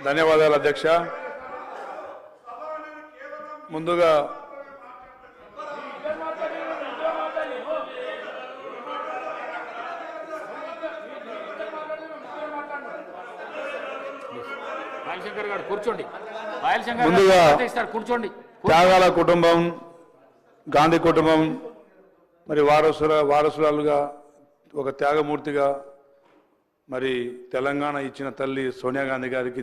ధన్యవాదాలు అధ్యక్ష. ముందుగా ముందుగా త్యాగాల కుటుంబం, గాంధీ కుటుంబం మరి వారసురాలుగా ఒక త్యాగమూర్తిగా మరి తెలంగాణ ఇచ్చిన తల్లి సోనియా గాంధీ గారికి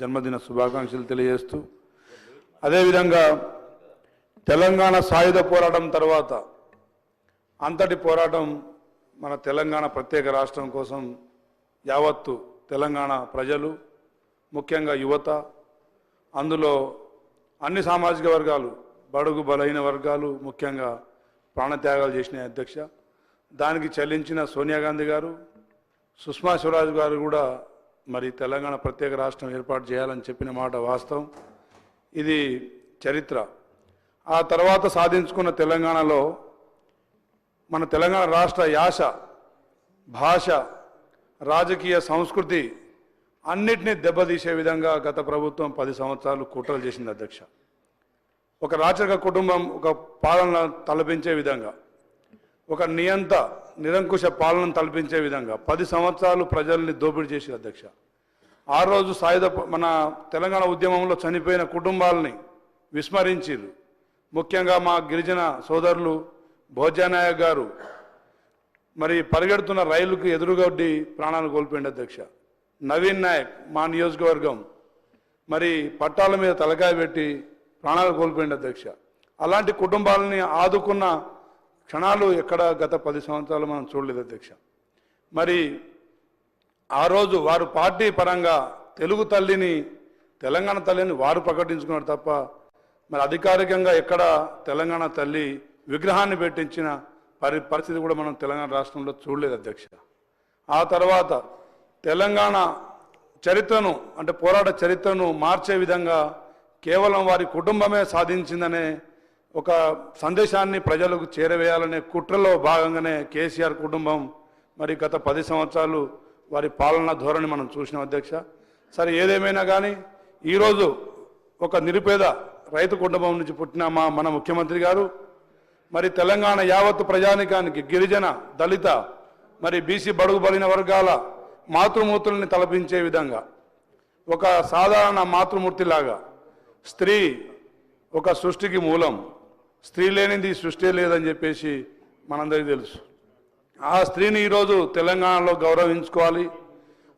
జన్మదిన శుభాకాంక్షలు తెలియజేస్తూ, అదేవిధంగా తెలంగాణ సాయుధ పోరాటం తర్వాత అంతటి పోరాటం మన తెలంగాణ ప్రత్యేక రాష్ట్రం కోసం యావత్తు తెలంగాణ ప్రజలు, ముఖ్యంగా యువత, అందులో అన్ని సామాజిక వర్గాలు, బడుగు బలహీన వర్గాలు ముఖ్యంగా ప్రాణత్యాగాలు చేసిన అధ్యక్ష. దానికి చెల్లించిన సోనియా గాంధీ గారు, సుష్మా స్వరాజ్ గారు కూడా మరి తెలంగాణ ప్రత్యేక రాష్ట్రం ఏర్పాటు చేయాలని చెప్పిన మాట వాస్తవం. ఇది చరిత్ర. ఆ తర్వాత సాధించుకున్న తెలంగాణలో మన తెలంగాణ రాష్ట్ర యాస, భాష, రాజకీయ సంస్కృతి అన్నిటినీ దెబ్బతీసే విధంగా గత ప్రభుత్వం 10 సంవత్సరాలు కుట్రలు చేసింది అధ్యక్ష. ఒక రాచరిక కుటుంబం ఒక పాలన తలపించే విధంగా, ఒక నిరంకుశ పాలనను తలపించే విధంగా 10 సంవత్సరాలు ప్రజల్ని దోపిడీ చేసి అధ్యక్ష. ఆ రోజు మన తెలంగాణ ఉద్యమంలో చనిపోయిన కుటుంబాలని విస్మరించారు. ముఖ్యంగా మా గిరిజన సోదరులు భోజనాయక్ గారు మరి పరిగెడుతున్న రైలుకు ఎదురుగొడ్డి ప్రాణాలు కోల్పోయింది అధ్యక్ష. నవీన్ నాయక్ మా నియోజకవర్గం మరి పట్టాల మీద తలకాయ పెట్టి ప్రాణాలు కోల్పోయింది అధ్యక్ష. అలాంటి కుటుంబాలని ఆదుకున్న క్షణాలు ఎక్కడ గత 10 సంవత్సరాలు మనం చూడలేదు అధ్యక్ష. మరి ఆ రోజు వారు పార్టీ పరంగా తెలుగు తల్లిని, తెలంగాణ తల్లిని వారు ప్రకటించుకున్నారు తప్ప మరి అధికారికంగా ఎక్కడ తెలంగాణ తల్లి విగ్రహాన్ని పెట్టించిన పరిస్థితి కూడా మనం తెలంగాణ రాష్ట్రంలో చూడలేదు అధ్యక్ష. ఆ తర్వాత తెలంగాణ చరిత్రను, అంటే పోరాట చరిత్రను మార్చే విధంగా కేవలం వారి కుటుంబమే సాధించిందనే ఒక సందేశాన్ని ప్రజలకు చేరవేయాలనే కుట్రలో భాగంగానే కేసీఆర్ కుటుంబం మరి గత 10 సంవత్సరాలు వారి పాలనా ధోరణి మనం చూసినాం అధ్యక్ష. సరే, ఏదేమైనా కానీ ఈరోజు ఒక నిరుపేద రైతు కుటుంబం నుంచి పుట్టిన మన ముఖ్యమంత్రి గారు మరి తెలంగాణ యావత్తు ప్రజానికానికి, గిరిజన, దళిత, మరి బీసీ బడుగు బలిన వర్గాల మాతృమూర్తుల్ని తలపించే విధంగా ఒక సాధారణ మాతృమూర్తిలాగా, స్త్రీ ఒక సృష్టికి మూలం, స్త్రీ లేనిది సృష్టి లేదని చెప్పేసి మనందరికీ తెలుసు. ఆ స్త్రీని ఈరోజు తెలంగాణలో గౌరవించుకోవాలి.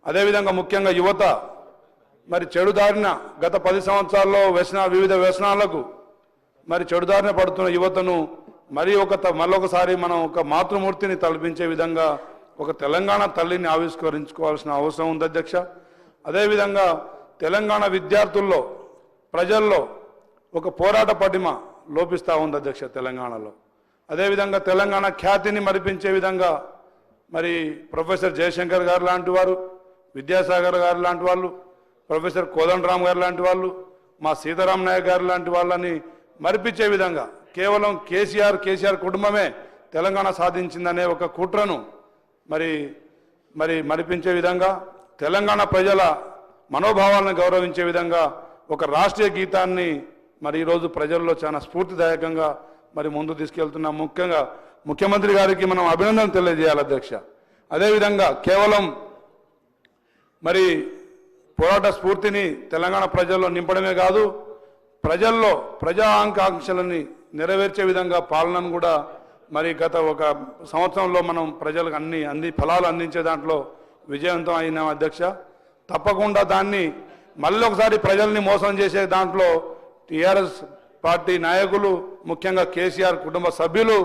అదేవిధంగా ముఖ్యంగా యువత మరి చెడుదారిన గత 10 సంవత్సరాల్లో వివిధ వ్యసనాలకు మరి చెడుదారిన పడుతున్న యువతను మరొకసారి మనం ఒక మాతృమూర్తిని తలపించే విధంగా ఒక తెలంగాణ తల్లిని ఆవిష్కరించుకోవాల్సిన అవసరం ఉంది అధ్యక్ష. అదేవిధంగా తెలంగాణ విద్యార్థుల్లో, ప్రజల్లో ఒక పోరాట పటిమ లోపిస్తూ ఉంది అధ్యక్ష తెలంగాణలో. అదేవిధంగా తెలంగాణ ఖ్యాతిని మరిపించే విధంగా మరి ప్రొఫెసర్ జయశంకర్ గారు లాంటి వారు, విద్యాసాగర్ గారు లాంటి వాళ్ళు, ప్రొఫెసర్ కోదండరామ్ గారు లాంటి వాళ్ళు, మా సీతారాం నాయక్ గారు లాంటి వాళ్ళని మరిపించే విధంగా కేవలం కేసీఆర్ కుటుంబమే తెలంగాణ సాధించిందనే ఒక కుట్రను మరిపించే విధంగా, తెలంగాణ ప్రజల మనోభావాలను గౌరవించే విధంగా ఒక రాష్ట్రీయ గీతాన్ని మరి ఈరోజు ప్రజల్లో చాలా స్ఫూర్తిదాయకంగా మరి ముందు తీసుకెళ్తున్నాం. ముఖ్యంగా ముఖ్యమంత్రి గారికి మనం అభినందనలు తెలియజేయాలి అధ్యక్ష. అదేవిధంగా కేవలం మరి పోరాట స్ఫూర్తిని తెలంగాణ ప్రజల్లో నింపడమే కాదు, ప్రజల్లో ప్రజా ఆకాంక్షలని నెరవేర్చే విధంగా పాలనను కూడా మరి గత 1 సంవత్సరంలో మనం ప్రజలకు అన్ని ఫలాలు అందించే దాంట్లో విజయవంతం అయినాం అధ్యక్ష. తప్పకుండా దాన్ని మళ్ళీ ఒకసారి ప్రజల్ని మోసం చేసే దాంట్లో టీఆర్ఎస్ పార్టీ నాయకులు, ముఖ్యంగా కేసీఆర్ కుటుంబ సభ్యులు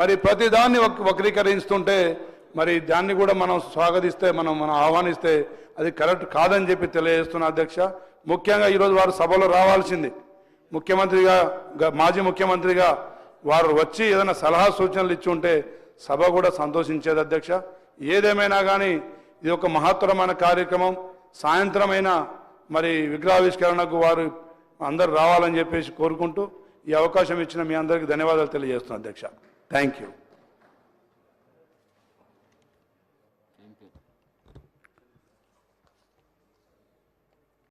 మరి ప్రతిదాన్ని వక్రీకరిస్తుంటే మరి దాన్ని కూడా మనం స్వాగతిస్తే, మనం ఆహ్వానిస్తే అది కరెక్ట్ కాదని చెప్పి తెలియజేస్తున్నా అధ్యక్ష. ముఖ్యంగా ఈరోజు వారు సభలో రావాల్సింది. ముఖ్యమంత్రిగా, మాజీ ముఖ్యమంత్రిగా వారు వచ్చి ఏదైనా సలహా సూచనలు ఇచ్చి ఉంటే సభ కూడా సంతోషించేది అధ్యక్ష. ఏదేమైనా కానీ ఇది ఒక మహత్తరమైన కార్యక్రమం. సాయంత్రమైన మరి విగ్రహావిష్కరణకు వారు అందరూ రావాలని చెప్పేసి కోరుకుంటూ ఈ అవకాశం ఇచ్చిన మీ అందరికీ ధన్యవాదాలు తెలియజేస్తున్నాను అధ్యక్ష. Thank you.